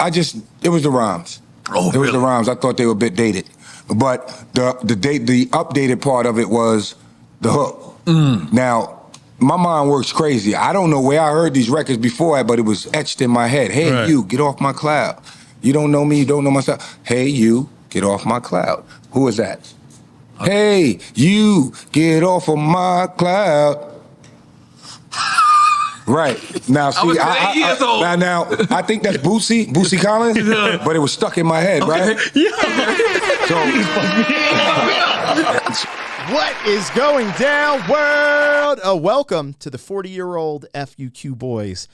it was the rhymes. Oh, it was the rhymes. I thought they were a bit dated. But the updated part of it was the hook. Now, my mind works crazy. I don't know where I heard these records before, but it was etched in my head. Hey, you, get off my cloud. You don't know me, you don't know myself. Hey, you, get off my cloud. Who is that? Hey, you, get off of my cloud. Right. Now, see, now, I think that's Boosie Collins, but it was stuck in my head, right? What is going down, world? Welcome to the 40-year-old FUQ Boys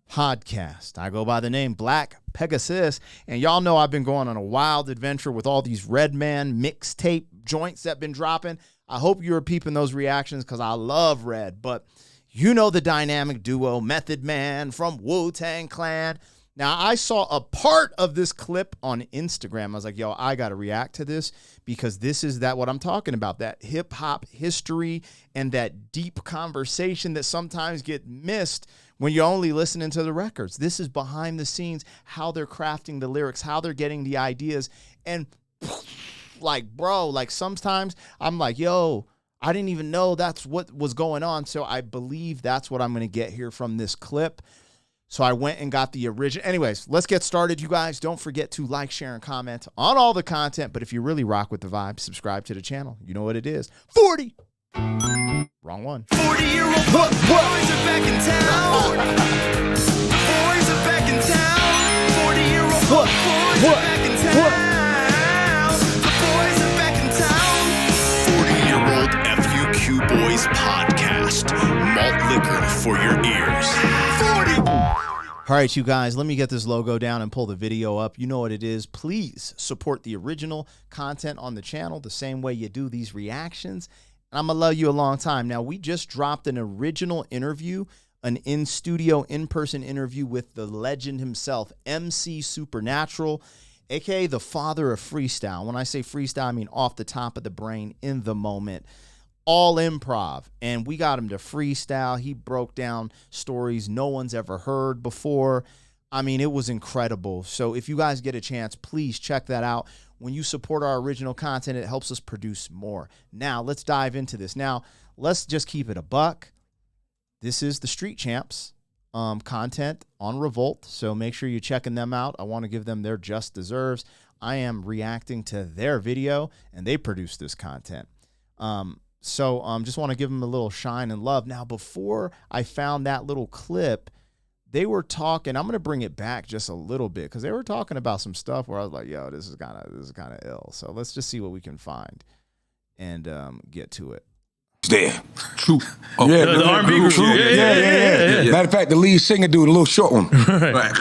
podcast. I go by the name Black Pegasus, and y'all know I've been going on a wild adventure with all these Redman mixtape joints that been dropping. I hope you were peeping those reactions because I love Red, but you know the dynamic duo Method Man from Wu-Tang Clan. Now, I saw a part of this clip on Instagram. I was like, yo, I got to react to this because this is what I'm talking about, that hip-hop history and that deep conversation that sometimes get missed when you're only listening to the records. This is behind the scenes, how they're crafting the lyrics, how they're getting the ideas. And like, bro, like sometimes I'm like, yo, I didn't even know that's what was going on. So I believe that's what I'm going to get here from this clip. So I went and got the original. Anyways, let's get started, you guys. Don't forget to like, share, and comment on all the content. But if you really rock with the vibe, subscribe to the channel. You know what it is. 40. Wrong one. 40-year-old boys are back in town. Boys are back in town. 40-year-old boys are back in town. The boys are back in town. 40-year-old FUQ Boys podcast. Malt liquor for your ears. 40. All right, you guys, let me get this logo down and pull the video up. You know what it is. Please support the original content on the channel the same way you do these reactions. And I'm going to love you a long time. Now, we just dropped an original interview, an in-studio, in-person interview with the legend himself, MC Supernatural, a.k.a. the father of freestyle. When I say freestyle, I mean off the top of the brain, in the moment. All improv, and we got him to freestyle. He broke down stories no one's ever heard before. I mean, it was incredible. So if you guys get a chance, please check that out. When you support our original content, it helps us produce more. Now, let's dive into this. Now, let's just keep it a buck. This is the Street Champs content on Revolt, so make sure you're checking them out. I want to give them their just deserves. I am reacting to their video, and they produce this content. So just want to give them a little shine and love. Now, before I found that little clip, they were talking. I'm going to bring it back just a little bit because they were talking about some stuff where I was like, yo, this is kind of ill. So let's just see what we can find and get to it. There. True. Oh, yeah, the R&B group. Yeah. Matter of fact, the lead singer dude, a little short one. Right.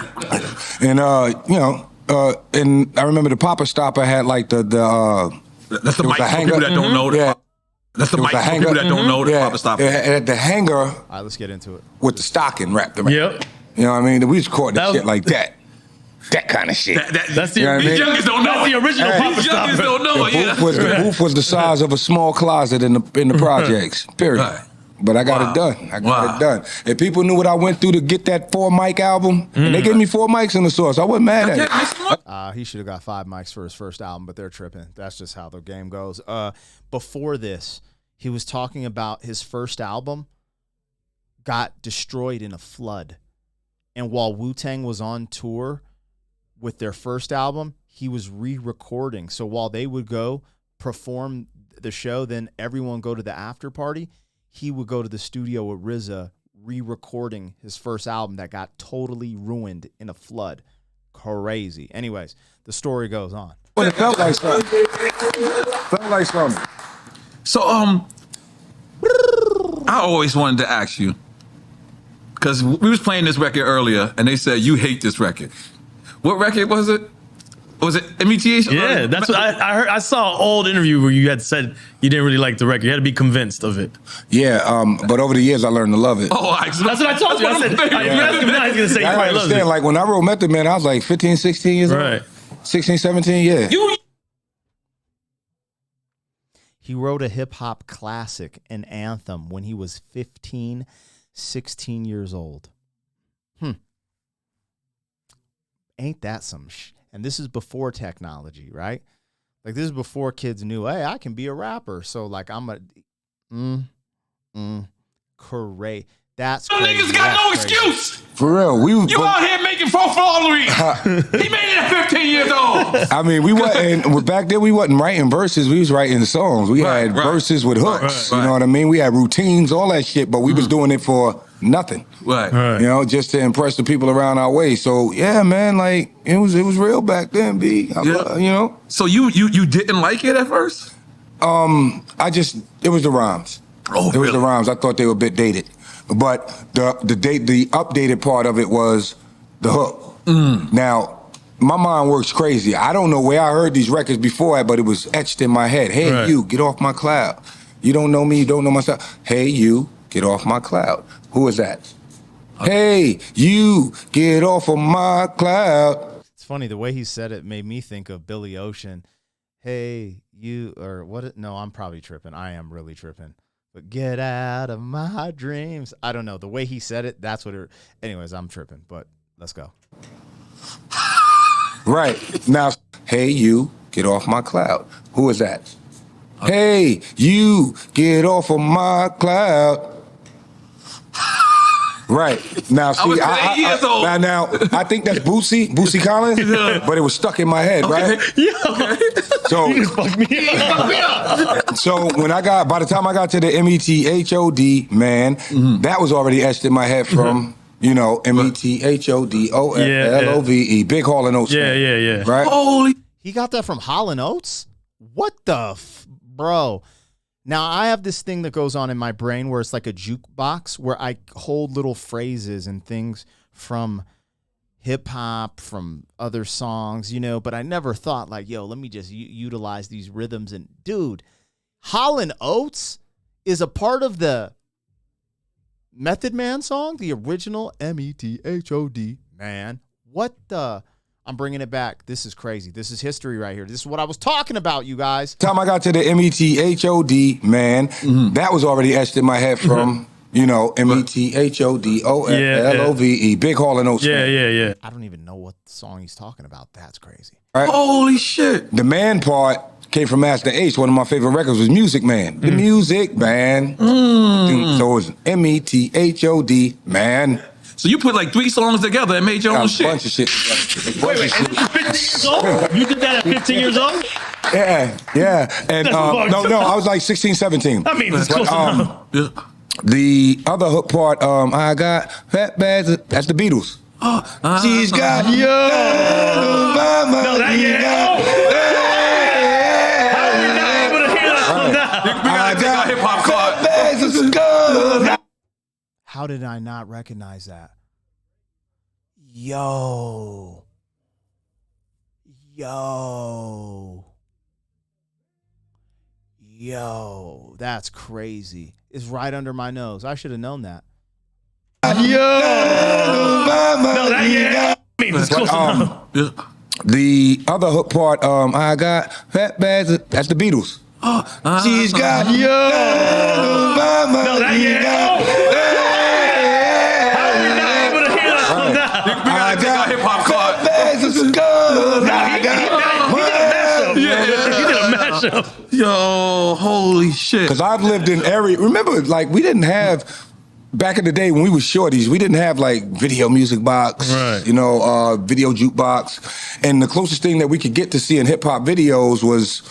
And, and I remember the Papa Stopper had like that's the mic for people that don't know. Yeah. That's the mic for people that don't know the Papa Stopper. At the hanger. All right, let's get into it. With the stocking wrapped around. Yep. You know what I mean? We just caught the shit like that. That kind of shit. That's the youngest don't know. That's the original Papa Stopper. Don't know it. The booth was the size of a small closet in the projects. Period. Right. But I got it done. I got it done. If people knew what I went through to get that 4 mic album, and they gave me 4 mics in the source, I wasn't mad at it. He should have got 5 mics for his first album, but they're tripping. That's just how the game goes. Before this, he was talking about his first album got destroyed in a flood. And while Wu-Tang was on tour with their first album, he was re-recording. So while they would go perform the show, then everyone go to the after party, he would go to the studio with RZA re-recording his first album that got totally ruined in a flood. Crazy. Anyways, the story goes on. Well, it felt like something. So, I always wanted to ask you, because we was playing this record earlier, and they said you hate this record. What record was it? Was it METH? Yeah, that's what I heard. I saw an old interview where you had said you didn't really like the record. You had to be convinced of it. Yeah, but over the years I learned to love it. Oh, that's what I told you. I said, you asked him now, he's going to say you probably loves it. Like when I wrote Method Man, I was like 15, 16 years old. Right. 16, 17, yeah. He wrote a hip-hop classic, an anthem, when he was 15, 16 years old. ain't that some and this is before technology, right? Like this is before kids knew, hey, I can be a rapper. So like I'm a crazy. That's Them crazy. niggas got That's no crazy. excuse. For real, You out here making folklore. He made it at 15 years old. I mean, we wasn't back then. We wasn't writing verses. We was writing songs. We had verses with hooks. You know what I mean? We had routines, all that shit. But we was doing it for nothing. Right. You know, just to impress the people around our way. So yeah, man, like it was real back then, B. You know. So you didn't like it at first? It was the rhymes. Oh, it was the rhymes. I thought they were a bit dated. But the updated part of it was the hook. Now, my mind works crazy. I don't know where I heard these records before, but it was etched in my head. Hey, you, get off my cloud. You don't know me, you don't know my style. Hey, you, get off my cloud. Who is that? Hey, you, get off of my cloud. It's funny, the way he said it made me think of Billy Ocean. Hey, you, or what? No, I'm probably tripping. I am really tripping. But get out of my dreams. I don't know. The way he said it, that's what it... Anyways, I'm tripping, but let's go. Right. Now, hey, you, get off my cloud. Who is that? Hey, you, get off of my cloud. Right. Now, see, I was 8 years old. Now, I think that's Boosie Collins, but it was stuck in my head, right? Yeah. So, You just fucked me up. so by the time I got to the METHOD, man, that was already etched in my head from, you know, METHODOFLOVE, Big Hall and Oates. Yeah. Right? Holy. He got that from Hall & Oates? What the bro? Now, I have this thing that goes on in my brain where it's like a jukebox where I hold little phrases and things from hip-hop, from other songs, you know, but I never thought like, yo, let me just utilize these rhythms. And, dude, Hall & Oates is a part of the Method Man song, the original METHOD, man. What the... I'm bringing it back. This is crazy. This is history right here. This is what I was talking about, you guys. Time I got to the METHOD, man, that was already etched in my head from, you know, METHODOFLOVE, Big Hall and Oates. Yeah. I don't even know what song he's talking about. That's crazy. Right? Holy shit. The man part came from Master Ace. One of my favorite records was Music Man. The Music Man. So it was METHOD, man. So you put like 3 songs together and made your own A shit. bunch of shit. Wait, 15 years old? You did that at 15 years old? Yeah. And no, I was like 16, 17. I mean, it's close enough. The other hook part, I got fat bags. That's the Beatles. She's got No, that, I got hip-hop fat bags of scum. How did I not recognize that? Yo, that's crazy. It's right under my nose. I should have known that. No, that, I mean, it's close enough. The other hook part, I got fat bags. That's the Beatles. She's got No, that, I got hip-hop fat bags of scum. He did a mashup. Yo, holy shit. Because I've lived in remember, like, we didn't have, back in the day when we were shorties, we didn't have, like, video music box, you know, video jukebox. And the closest thing that we could get to seeing hip-hop videos was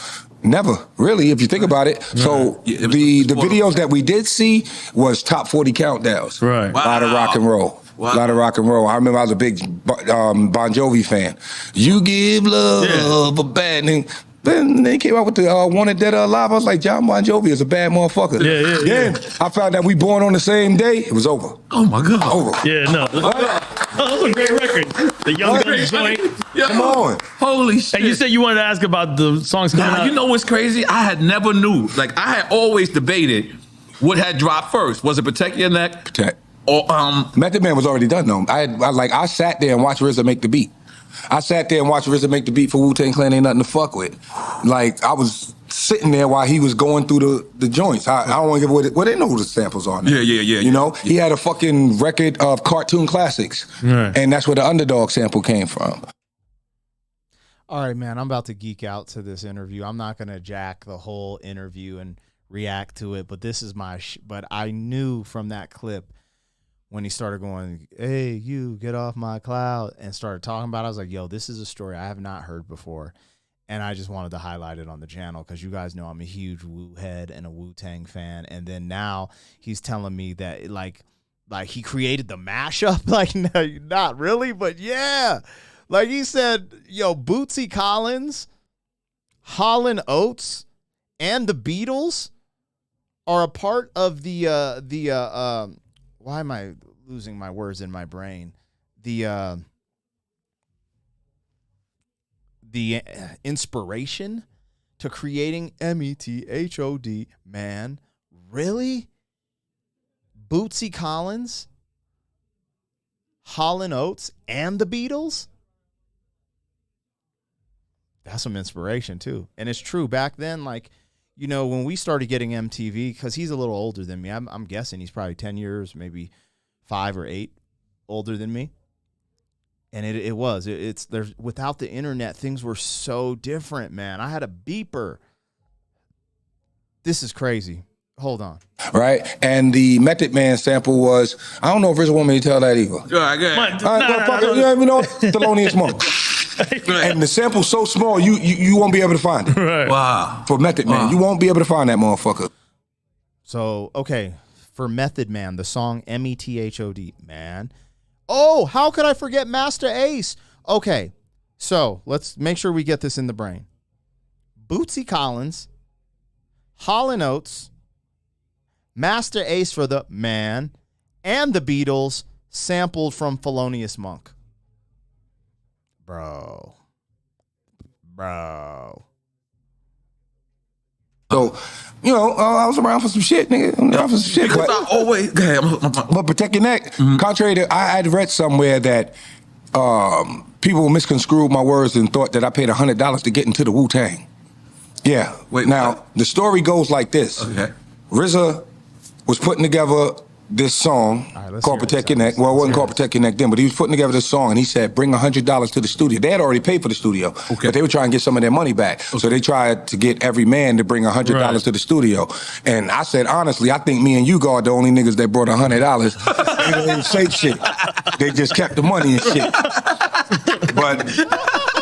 never, really, if you think about it. So the videos that we did see was top 40 countdowns. Right. A lot of rock and roll. Wow. A lot of rock and roll. I remember I was a big Bon Jovi fan. You give love a bad name. Then they came out with the Wanted Dead or Alive. I was like, John Bon Jovi is a bad motherfucker. Yeah. Then I found out we born on the same day. It was over. Oh my God. Over. Yeah, no. Those are great records. The Young Guns joint. Yo, Come on. Holy shit. And you said you wanted to ask about the songs coming Now, out. you know what's crazy? I had never knew. Like, I had always debated what had dropped first. Was it Protect Your Neck? Protect. Or, Method Man was already done though. I sat there and watched RZA make the beat. I sat there and watched RZA make the beat for Wu-Tang Clan. Ain't nothing to fuck with. Like, I was sitting there while he was going through the joints. I don't want to give away. Well, they know who the samples are now. Yeah. You know, he had a fucking record of cartoon classics, and that's where the Underdog sample came from. All right, man, I'm about to geek out to this interview. I'm not going to jack the whole interview and react to it, but this is my but I knew from that clip when he started going, "Hey, you get off my cloud," and started talking about it, I was like, yo, this is a story I have not heard before. And I just wanted to highlight it on the channel because you guys know I'm a huge Wu head and a Wu-Tang fan. And then now he's telling me that like he created the mashup. Like, no, not really, but yeah. Like he said, yo, Bootsy Collins, Hall & Oates, and the Beatles are a part of the why am I losing my words in my brain? The inspiration to creating METHOD, man. Really? Bootsy Collins, Hall & Oates, and the Beatles? That's some inspiration too. And it's true. Back then, like, you know, when we started getting MTV, because he's a little older than me, I'm guessing he's probably 10 years, maybe 5 or 8 older than me. And it's there's without the internet, things were so different, man. I had a beeper. This is crazy. Hold on. Right? And the Method Man sample was, I don't know if Rizzo want me to tell that either. All right, go ahead. All right, well, fuck it. You don't even know Thelonious Monk. And the sample's so small, you won't be able to find it. Right. Wow. For Method Man, you won't be able to find that motherfucker. So, okay, for Method Man, the song METHOD, man. Oh, how could I forget Master Ace? Okay, so let's make sure we get this in the brain. Bootsy Collins, Hall & Oates, Master Ace for the man, and the Beatles sampled from Thelonious Monk. Bro. So, you know, I was around for some shit, nigga. I'm around for some shit. Because I always, go ahead. But protect your neck. Contrary to, I had read somewhere that people misconstrued my words and thought that I paid $100 to get into the Wu-Tang. Yeah. Wait, now, what? the story goes like this. Okay. RZA was putting together this song right, called Protect Your Neck. Well, it wasn't called Protect Your Neck then, but he was putting together this song, and he said, bring $100 to the studio. They had already paid for the studio, but they were trying to get some of their money back. So they tried to get every man to bring $100 to the studio. And I said, honestly, I think me and you are the only niggas that brought $100. They didn't even say shit. They just kept the money and shit. But,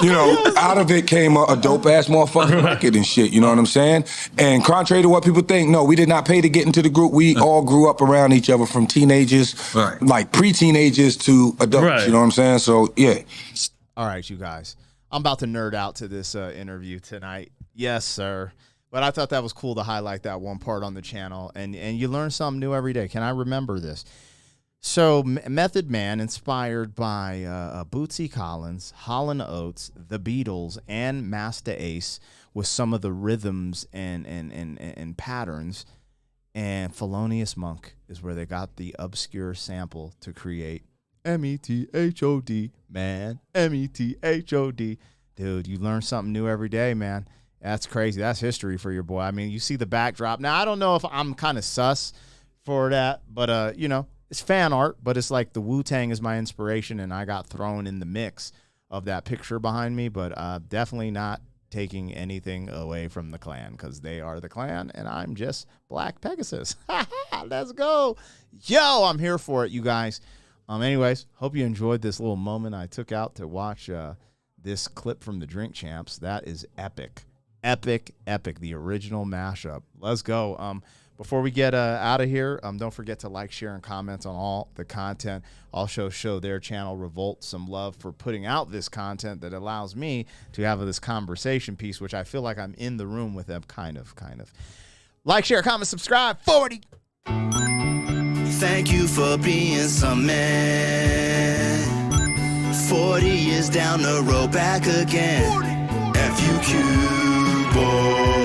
you know, out of it came a dope-ass motherfucking record and shit, you know what I'm saying? And contrary to what people think, no, we did not pay to get into the group. We all grew up around each other from teenagers, like pre-teenagers to adults, you know what I'm saying? So, yeah. All right, you guys. I'm about to nerd out to this interview tonight. Yes, sir. But I thought that was cool to highlight that one part on the channel. And you learn something new every day. Can I remember this? So Method Man, inspired by Bootsy Collins, Hall & Oates, the Beatles, and Master Ace, with some of the rhythms and patterns. And Thelonious Monk is where they got the obscure sample to create METHOD, man. METHOD. Dude, you learn something new every day, man. That's crazy. That's history for your boy. I mean, you see the backdrop. Now, I don't know if I'm kind of sus for that, but, you know, it's fan art, but it's like the Wu-Tang is my inspiration, and I got thrown in the mix of that picture behind me, but definitely not taking anything away from the clan, because they are the clan, and I'm just Black Pegasus. Let's go. Yo, I'm here for it, you guys. Anyways, hope you enjoyed this little moment I took out to watch this clip from the Drink Champs. That is epic. Epic, the original mashup. Let's go. Before we get out of here, don't forget to like, share, and comment on all the content. Also show their channel, Revolt, some love for putting out this content that allows me to have this conversation piece, which I feel like I'm in the room with them, kind of. Like, share, comment, subscribe. 40. Thank you for being some man. 40 years down the road, back again. FUQ, boy.